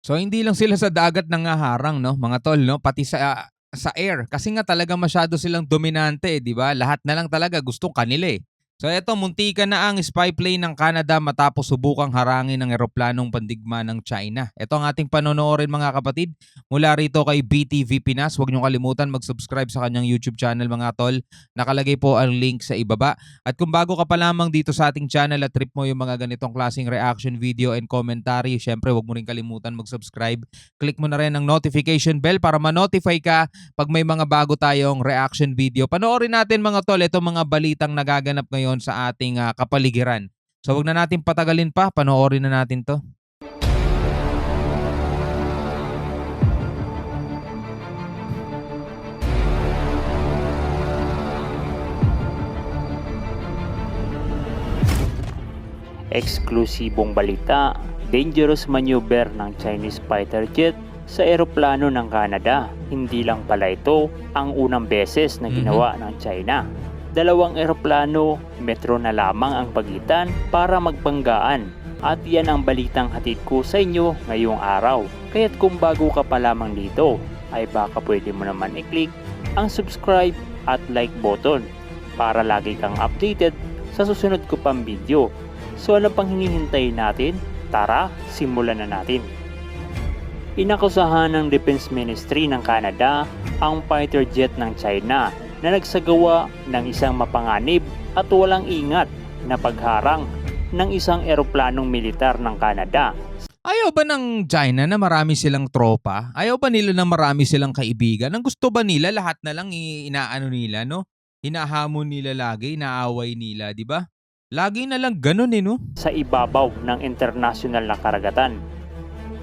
So hindi lang sila sa dagat nangaharang 'no, mga tol 'no, pati sa air. Kasi nga talagang masyado silang dominante, 'di ba? Lahat na lang talaga gustong kanila, eh. So eto, muntikan na ang spy plane ng Canada matapos subukang harangin ng eroplanong pandigma ng China. Ito ang ating panonoorin mga kapatid. Mula rito kay BTV Pinas. Huwag niyo kalimutan mag-subscribe sa kanyang YouTube channel mga tol. Nakalagay po ang link sa ibaba. At kung bago ka pa lamang dito sa ating channel at trip mo yung mga ganitong klaseng reaction video and commentary, syempre huwag mo rin kalimutan mag-subscribe. Click mo na rin ang notification bell para ma-notify ka pag may mga bago tayong reaction video. Panoorin natin mga tol, itong mga balitang nagaganap ngayon sa ating kapaligiran. So wag na natin patagalin pa, panoorin na natin to. Eksklusibong balita, dangerous maneuver ng Chinese fighter jet sa eroplano ng Canada. Hindi lang pala ito ang unang beses na ginawa ng China. Dalawang eroplano, metro na lamang ang pagitan para magbanggaan. At yan ang balitang hatid ko sa inyo ngayong araw. Kaya't kung bago ka pa lamang dito, ay baka pwede mo naman i-click ang subscribe at like button para lagi kang updated sa susunod ko pang video. So ano pang hinihintay natin? Tara, simulan na natin. Inakusahan ng Defense Ministry ng Canada ang fighter jet ng China na nagsagawa ng isang mapanganib at walang ingat na pagharang ng isang eroplanong militar ng Canada. Ayaw ba ng China na marami silang tropa? Ayaw ba nila na marami silang kaibigan? Ang gusto ba nila lahat na lang inaano nila, no? Hinahamon nila lagi, inaaway nila, di ba? Lagi na lang ganun no? Sa ibabaw ng internasyonal na karagatan.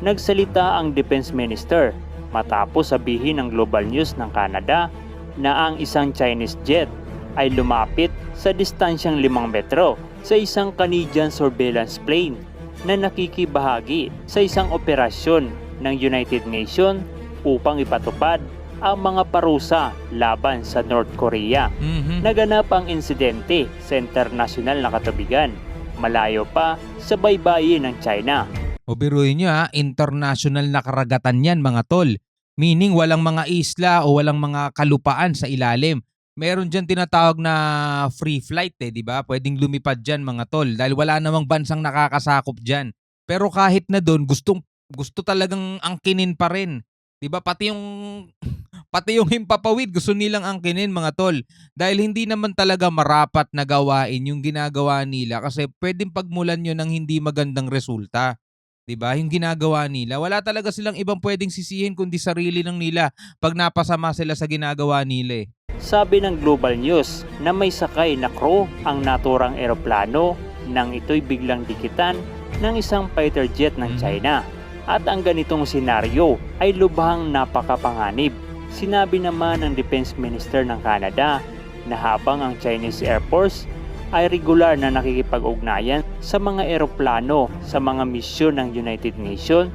Nagsalita ang Defense Minister matapos sabihin ng Global News ng Canada na ang isang Chinese jet ay lumapit sa distansyang 5 metro sa isang Canadian surveillance plane na nakikibahagi sa isang operasyon ng United Nations upang ipatupad ang mga parusa laban sa North Korea. Naganap ang insidente sa internasyonal na katubigan, malayo pa sa baybayin ng China. O biruin nyo international na karagatan yan mga tol. Meaning walang mga isla o walang mga kalupaan sa ilalim. Meron dyan tinatawag na free flight di ba? Pwedeng lumipad dyan mga tol dahil wala namang bansang nakakasakop dyan. Pero kahit na doon, gusto talagang angkinin pa rin. Di ba? Pati yung himpapawid gusto nilang angkinin mga tol. Dahil hindi naman talaga marapat na gawain yung ginagawa nila kasi pwedeng pagmulan yun ng hindi magandang resulta. 'Di ba? Yung ginagawa nila, wala talaga silang ibang pwedeng sisihin kundi sarili ng nila pag napasama sila sa ginagawa nila. Sabi ng Global News na may sakay na crew ang naturang eroplano nang ito'y biglang dikitan ng isang fighter jet ng China. At ang ganitong senaryo ay lubhang napakapanganib. Sinabi naman ng Defense Minister ng Canada na habang ang Chinese Air Force ay regular na nakikipag-ugnayan sa mga eroplano sa mga misyon ng United Nations,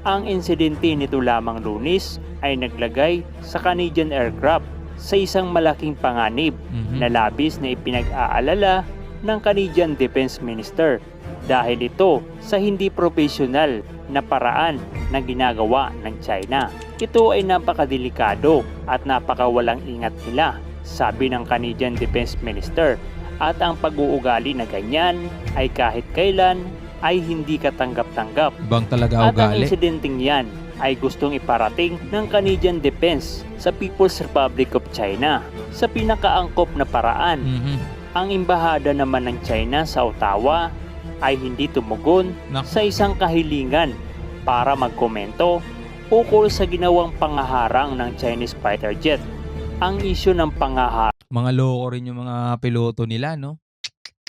ang insidente nito lamang Lunes ay naglagay sa Canadian aircraft sa isang malaking panganib na labis na ipinag-aalala ng Canadian Defense Minister dahil ito sa hindi profesional na paraan na ginagawa ng China. Ito ay napakadelikado at napakawalang ingat nila, sabi ng Canadian Defense Minister. At ang pag-uugali na ganyan ay kahit kailan ay hindi katanggap-tanggap. Bang talaga ugali? At ang ugali? insidenteng yan ay gustong iparating ng Canadian Defense sa People's Republic of China sa pinakaangkop na paraan. Ang embahada naman ng China sa Ottawa ay hindi tumugon sa isang kahilingan para magkomento ukol sa ginawang pangaharang ng Chinese fighter jet. Ang isyu ng pangaharang mga loko rin yung mga piloto nila, no?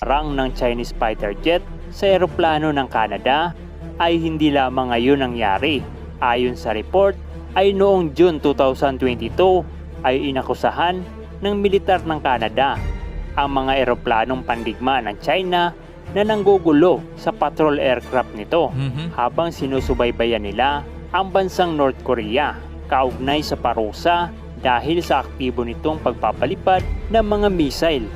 Rang ng Chinese fighter jet sa eroplano ng Canada ay hindi lamang ngayon nangyari. Ayon sa report ay noong June 2022 ay inakusahan ng militar ng Canada ang mga eroplanong pandigma ng China na nanggugulo sa patrol aircraft nito habang sinusubaybayan nila ang bansang North Korea kaugnay sa parusa dahil sa aktibo nitong pagpapalipad ng mga missile.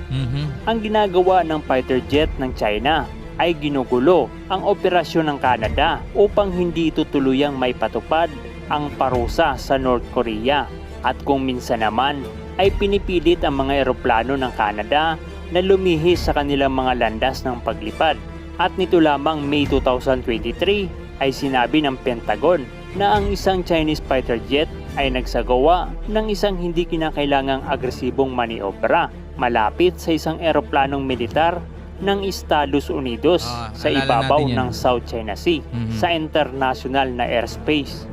Ang ginagawa ng fighter jet ng China ay ginugulo ang operasyon ng Canada upang hindi ito tuluyang may patupad ang parusa sa North Korea. At kung minsan naman ay pinipilit ang mga eroplano ng Canada na lumihis sa kanilang mga landas ng paglipad. At nito lamang May 2023 ay sinabi ng Pentagon na ang isang Chinese fighter jet ay nagsagawa ng isang hindi kinakailangang agresibong maniobra malapit sa isang eroplanong militar ng Estados Unidos sa alala ibabaw natin yan. ng South China Sea Mhm. sa international na airspace.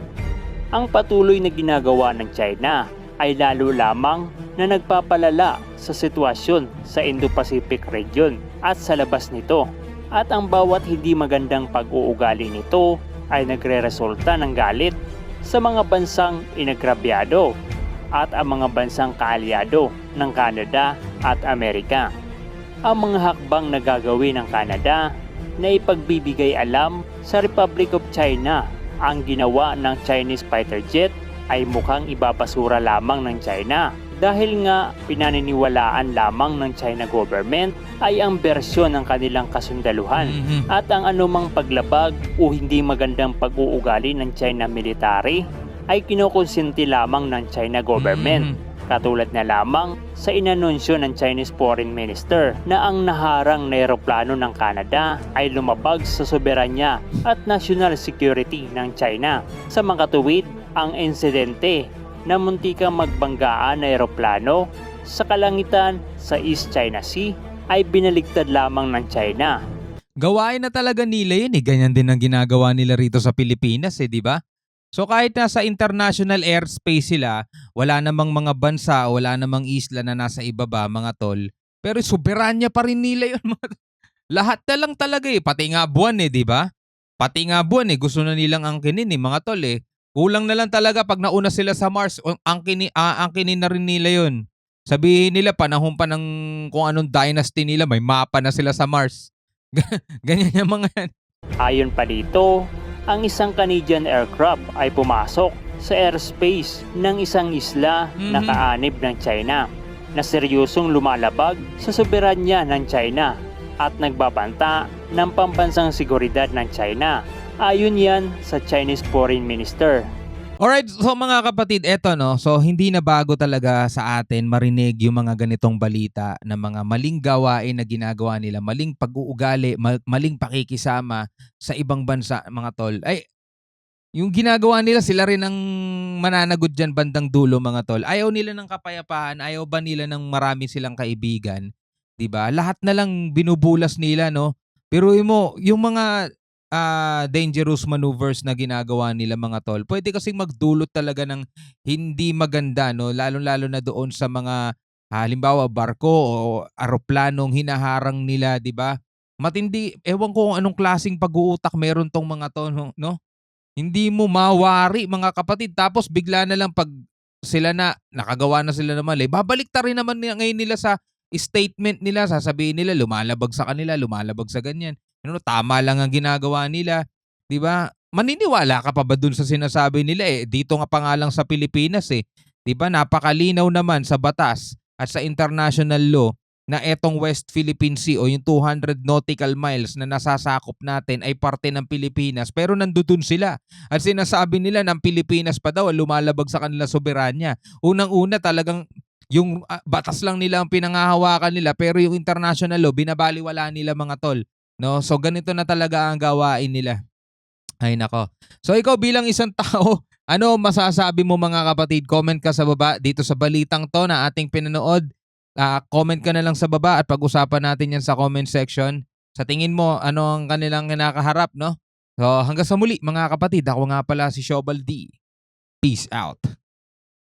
Ang patuloy na ginagawa ng China ay lalo lamang na nagpapalala sa sitwasyon sa Indo-Pacific region at sa labas nito. At ang bawat hindi magandang pag-uugali nito ay nagre-resulta ng galit sa mga bansang inagrabyado at ang mga bansang kaalyado ng Canada at Amerika. Ang mga hakbang na gagawin ng Canada na ipagbibigay alam sa Republic of China ang ginawa ng Chinese fighter jet ay mukhang ibabasura lamang ng China dahil nga pinaniniwalaan lamang ng China government ay ang bersyon ng kanilang kasundaluhan Mhm. at ang anumang paglabag o hindi magandang pag-uugali ng China military ay kinukonsinti lamang ng China government. Mhm. Katulad na lamang sa inanunsyo ng Chinese Foreign Minister na ang naharang na eroplano ng Canada ay lumabag sa soberanya at national security ng China. Sa makatuwid, ang insidente na muntikang magbanggaan na eroplano sa kalangitan sa East China Sea ay binaligtad lamang ng China. Gawain na talaga nila yun eh. Ganyan din ang ginagawa nila rito sa Pilipinas eh, di ba? So kahit nasa international airspace sila, wala namang mga bansa, wala namang isla na nasa ibaba, mga tol. Pero soberanya pa rin nila yun. Lahat na lang talaga eh. Pati nga buwan eh, di ba? Pati nga buwan eh. Gusto na nilang angkinin eh, mga tol eh. Kulang na lang talaga pag nauna sila sa Mars, angkinin na rin nila yun. Sabihin nila panahon pa ng kung anong dynasty nila, may mapa na sila sa Mars. Ganyan yung mga yan. Ayon pa dito, ang isang Canadian aircraft ay pumasok sa airspace ng isang isla na Mhm. kaanib ng China na seryosong lumalabag sa soberanya ng China at nagbabanta ng pambansang seguridad ng China. Ayon yan sa Chinese Foreign Minister. Alright, so mga kapatid, eto no, so hindi na bago talaga sa atin marinig yung mga ganitong balita na mga maling gawain na ginagawa nila, maling pag-uugali, maling pakikisama sa ibang bansa, mga tol. Ay, yung ginagawa nila, sila rin ang mananagot dyan bandang dulo, mga tol. Ayaw nila ng kapayapaan, ayaw ba nila ng marami silang kaibigan, 'di ba? Lahat na lang binubulas nila, no? Pero yung mga dangerous maneuvers na ginagawa nila, mga tol, pwede kasing magdulot talaga ng hindi maganda, no? Lalo-lalo na doon sa mga halimbawa barko o aroplanong hinaharang nila, 'di ba? Matindi, ewan ko kung anong klaseng pag-uutak meron tong mga to, no? Hindi mo mawari, mga kapatid, tapos bigla na lang pag sila na nakagawa na sila ng mali, babalik ta rin naman ngayon nila sa statement nila, sasabihin nila lumalabag sa kanila, lumalabag sa ganyan. Tama lang ang ginagawa nila, 'di ba? Maniniwala ka pa ba dun sa sinasabi nila eh? Dito nga pa nga lang sa Pilipinas eh. 'Di ba? Napakalinaw naman sa batas at sa international law na etong West Philippine Sea o yung 200 nautical miles na nasasakop natin ay parte ng Pilipinas, pero nandoon sila. At sinasabi nila ng Pilipinas pa daw lumalabag sa kanila soberanya. Unang-una talagang yung batas lang nila ang pinangahawakan nila, pero yung international law binabaliwala nila, mga tol. No? So ganito na talaga ang gawain nila. Ay nako. So ikaw bilang isang tao, ano masasabi mo, mga kapatid? Comment ka sa baba dito sa balitang to na ating pinanood. Comment ka na lang sa baba at pag-usapan natin yan sa comment section. Sa tingin mo, ano ang kanilang kinakaharap, no? So hanggang sa muli, mga kapatid. Ako nga pala si Shobal D. Peace out.